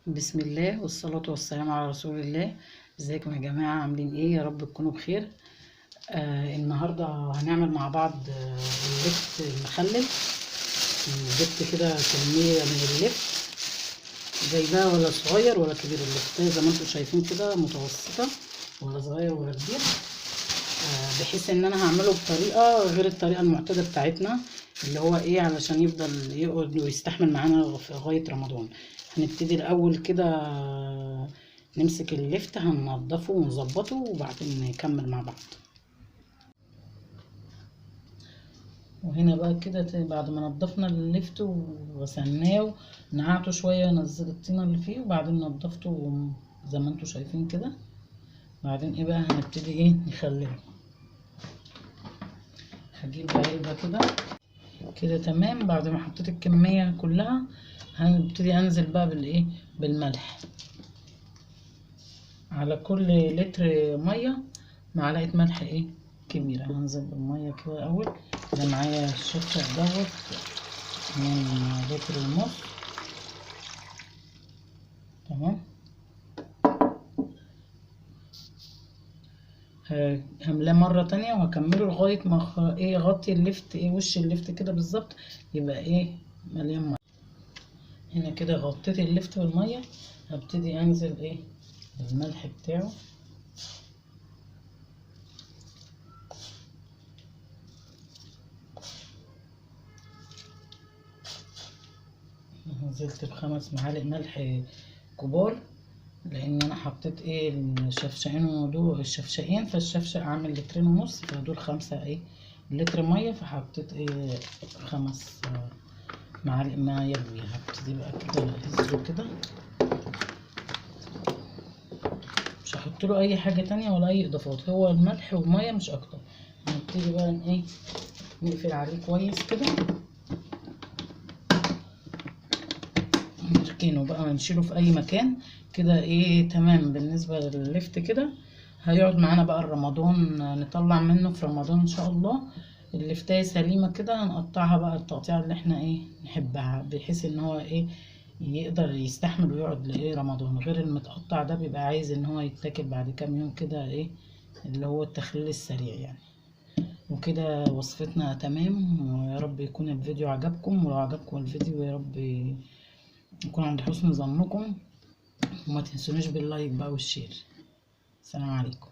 بسم الله والصلاة والسلام على رسول الله. ازيكم يا جماعة؟ عاملين ايه؟ يا رب تكونوا بخير. النهاردة هنعمل مع بعض اللفت المخلل. جبت كده كمية من اللفت، جايباه ولا صغير ولا كبير. اللفت زي ما انتم شايفين كده متوسطة، ولا صغير ولا كبير. بحيث ان انا هعمله بطريقة غير الطريقة المعتادة بتاعتنا، اللي هو ايه، علشان يفضل يقعد ويستحمل معانا لغاية رمضان. هنبتدي الاول كده نمسك اللفت، هننضفه ونظبطه وبعدين نكمل مع بعض. وهنا بقى كده بعد ما نضفنا اللفت وغسلناه ونقعته شويه، نزل الطينه اللي فيه، وبعدين نضفته زي ما انتم شايفين كده. بعدين ايه بقى، هنبتدي ايه نخلله. هجيب بقى علبه كده تمام. بعد ما حطيت الكميه كلها هنبتدي انزل بقى بالايه، بالملح. على كل لتر ميه معلقه ملح ايه كبيره. هنزل بالميه كده الاول. ده معايا الشفشق دوت من لتر ونص. تمام. هملاه مره تانية وهكمله لغايه ما ايه اغطي اللفت، ايه وش اللفت كده بالظبط يبقى ايه مليان ميه. هنا كده غطيت اللفت بالميه، هبتدي انزل ايه بالملح بتاعه. نزلت ب5 معالق ملح كبار، لان انا حطيت ايه الشفشقين ودول الشفشقين، فالشفشق عامل لترين ونص، فدول 5 ايه لتر ميه، فحطيت ايه 5 معالق ميه كبيره. هبتدي بقى كده اهزه كده، مش هحط له اي حاجه تانية ولا اي اضافات، هو الملح والميه مش اكتر. هنبتدي بقى ايه نقفل عليه كويس كده، نركنه بقى نشيله في اي مكان كده. ايه تمام. بالنسبه لللفت كده هيقعد معانا بقى رمضان، نطلع منه في رمضان ان شاء الله. اللفتايه سليمه كده هنقطعها بقى التقطيع اللي احنا ايه نحبها، بحيث ان هو ايه يقدر يستحمل ويقعد لايه رمضان. غير المتقطع ده بيبقى عايز ان هو يتاكل بعد كام يوم كده، ايه اللي هو التخليل السريع يعني. وكده وصفتنا تمام، ويا رب يكون الفيديو عجبكم. ولو عجبكم الفيديو يا رب يكون عند حسن ظنكم، وما تنسونيش باللايك بقى والشير. السلام عليكم.